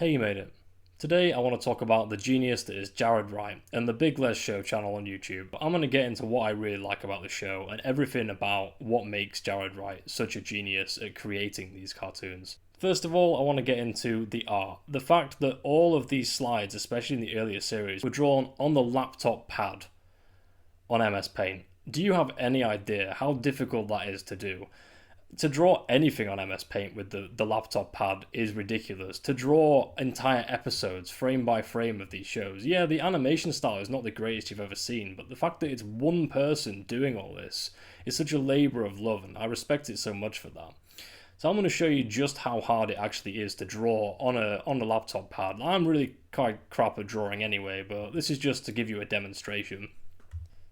Hey, you made it. Today I want to talk about the genius that is Jared Wright and the Big Lez Show channel on YouTube. I'm going to get into what I really like about the show and everything about what makes Jared Wright such a genius at creating these cartoons. First of all, I want to get into the art. The fact that all of these slides, especially in the earlier series, were drawn on the laptop pad on MS Paint. Do you have any idea how difficult that is to do? To draw anything on MS Paint with the laptop pad is ridiculous. To draw entire episodes, frame by frame of these shows, yeah, the animation style is not the greatest you've ever seen, but the fact that it's one person doing all this is such a labour of love, and I respect it so much for that. So I'm going to show you just how hard it actually is to draw on a laptop pad. I'm really quite crap at drawing anyway, but this is just to give you a demonstration.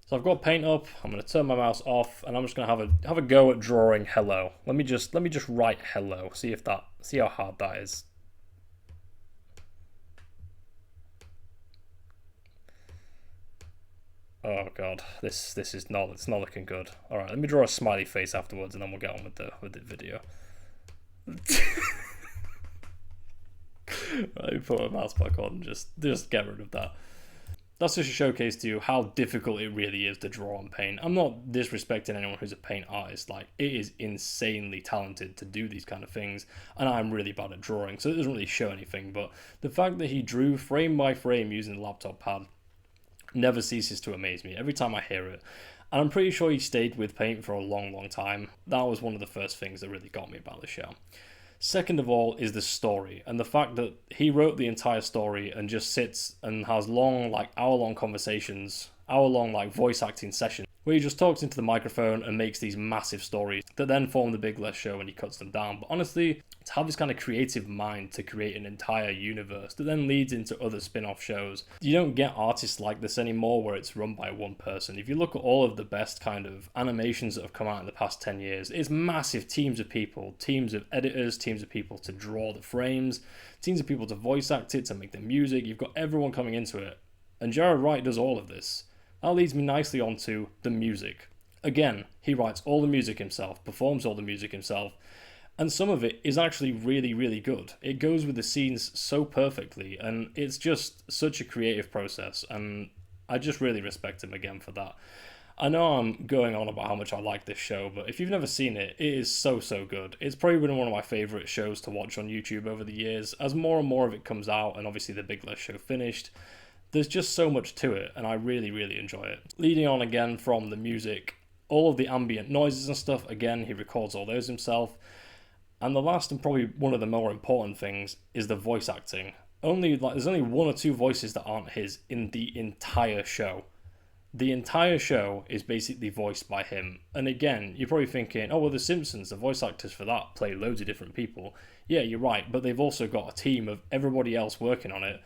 So I've got paint up, I'm going to turn my mouse off, and I'm just going to have a go at drawing hello. Let me just write hello, see how hard that is. Oh god, it's not looking good. Alright, let me draw a smiley face afterwards and then we'll get on with the video. Let me put my mouse back on, just get rid of that. That's just a showcase to you how difficult it really is to draw on paint. I'm not disrespecting anyone who's a paint artist. Like, it is insanely talented to do these kind of things, and I'm really bad at drawing, so it doesn't really show anything. But the fact that he drew frame by frame using the laptop pad never ceases to amaze me every time I hear it. And I'm pretty sure he stayed with paint for a long time. That was one of the first things that really got me about the show. Second of all is the story, and the fact that he wrote the entire story and just sits and has long, like hour-long conversations, hour-long like voice acting sessions, where he just talks into the microphone and makes these massive stories that then form the Big Lez Show and he cuts them down. But honestly, to have this kind of creative mind to create an entire universe that then leads into other spin-off shows, you don't get artists like this anymore where it's run by one person. If you look at all of the best kind of animations that have come out in the past 10 years, it's massive teams of people, teams of editors, teams of people to draw the frames, teams of people to voice act it, to make the music. You've got everyone coming into it, and Jared Wright does all of this. That leads me nicely onto the music. Again, he writes all the music himself, performs all the music himself, and some of it is actually really good. It goes with the scenes so perfectly, and it's just such a creative process, and I just really respect him again for that. I know I'm going on about how much I like this show, but if you've never seen it, it is so good. It's probably been one of my favourite shows to watch on YouTube over the years. As more and more of it comes out, and obviously the Big Lez Show finished, there's just so much to it, and I really enjoy it. Leading on again from the music, all of the ambient noises and stuff, again, he records all those himself. And the last and probably one of the more important things is the voice acting. There's only one or two voices that aren't his in the entire show. The entire show is basically voiced by him. And again, you're probably thinking, oh, well, The Simpsons, the voice actors for that play loads of different people. Yeah, you're right, but they've also got a team of everybody else working on it.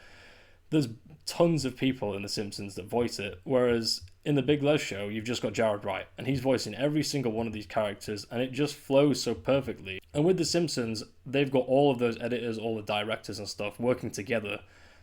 There's tons of people in The Simpsons that voice it, whereas in the Big Lez Show, you've just got Jared Wright, and he's voicing every single one of these characters, and it just flows so perfectly. And with The Simpsons, they've got all of those editors, all the directors and stuff working together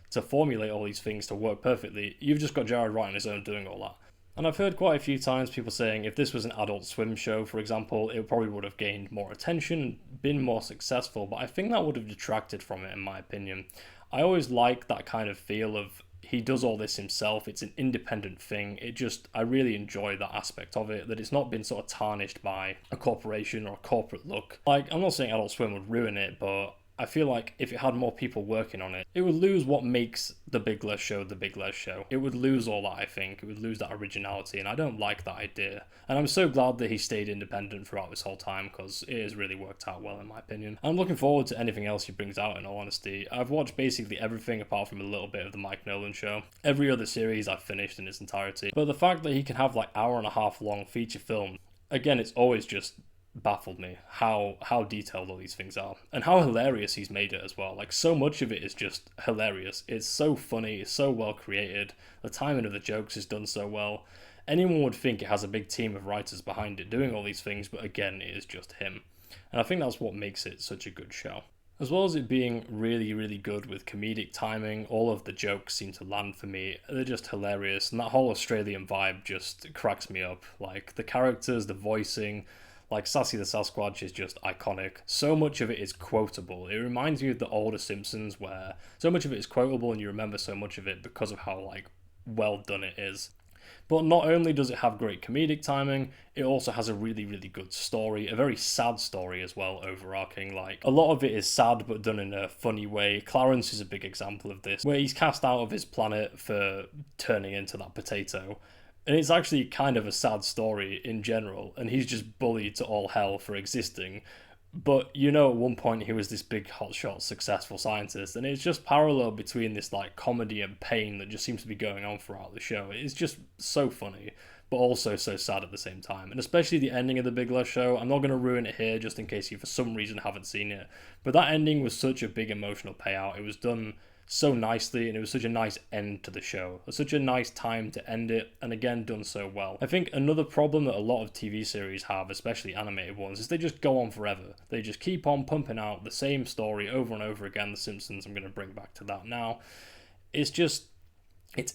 to formulate all these things to work perfectly. You've just got Jared Wright on his own doing all that. And I've heard quite a few times people saying if this was an Adult Swim show, for example, it probably would have gained more attention and been more successful, but I think that would have detracted from it, in my opinion. I always like that kind of feel of he does all this himself. It's an independent thing. I really enjoy that aspect of it, that it's not been sort of tarnished by a corporation or a corporate look. Like, I'm not saying Adult Swim would ruin it, but I feel like if it had more people working on it, it would lose what makes the Big Lez Show the Big Lez Show. It would lose all that, I think. It would lose that originality, and I don't like that idea. And I'm so glad that he stayed independent throughout this whole time, because it has really worked out well, in my opinion. I'm looking forward to anything else he brings out, in all honesty. I've watched basically everything apart from a little bit of the Mike Nolan show. Every other series I've finished in its entirety. But the fact that he can have like hour-and-a-half long feature film, again, it's always just baffled me how detailed all these things are, and how hilarious he's made it as well. Like, so much of it is just hilarious. It's so funny, it's so well created, the timing of the jokes is done so well. Anyone would think it has a big team of writers behind it doing all these things, but again, it is just him. And I think that's what makes it such a good show. As well as it being really good with comedic timing, all of the jokes seem to land for me. They're just hilarious, and that whole Australian vibe just cracks me up. Like, the characters, the voicing, Like Sassy the Sasquatch is just iconic. So much of it is quotable. It reminds me of the older Simpsons where so much of it is quotable and you remember so much of it because of how like well done it is. But not only does it have great comedic timing, it also has a really, really good story, a very sad story as well, overarching. Like, a lot of it is sad but done in a funny way. Clarence is a big example of this, where he's cast out of his planet for turning into that potato. And it's actually kind of a sad story in general, and he's just bullied to all hell for existing. But you know, at one point he was this big hotshot successful scientist, and it's just parallel between this like comedy and pain that just seems to be going on throughout the show. It's just so funny, but also so sad at the same time. And especially the ending of the Big Lez Show. I'm not going to ruin it here just in case you for some reason haven't seen it. But that ending was such a big emotional payout. It was done so nicely, and it was such a nice end to the show. Such a nice time to end it, and again, done so well. I think another problem that a lot of TV series have, especially animated ones, is they just go on forever. They just keep on pumping out the same story over and over again. The Simpsons, I'm going to bring back to that now. It's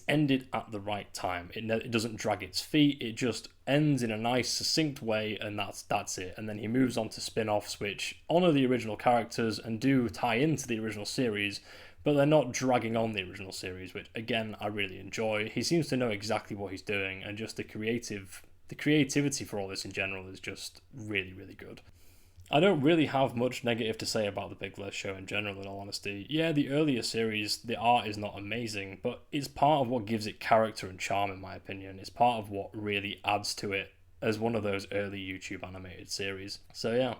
ended at the right time. It doesn't drag its feet. It just ends in a nice, succinct way, and that's it. And then he moves on to spin-offs, which honour the original characters and do tie into the original series, but they're not dragging on the original series, which again I really enjoy. He seems to know exactly what he's doing, and just the creativity for all this in general is just really, really good. I don't really have much negative to say about the Big Lez Show in general, in all honesty. Yeah, the earlier series, the art is not amazing, but it's part of what gives it character and charm, in my opinion. It's part of what really adds to it as one of those early YouTube animated series. So yeah,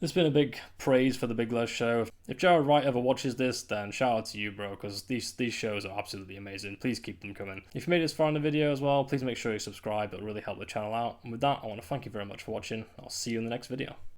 there's been a big praise for the Big Lez Show. If Jared Wright ever watches this, then shout out to you, bro, because these shows are absolutely amazing. Please keep them coming. If you made it this far in the video as well, please make sure you subscribe. It'll really help the channel out. And with that, I want to thank you very much for watching. I'll see you in the next video.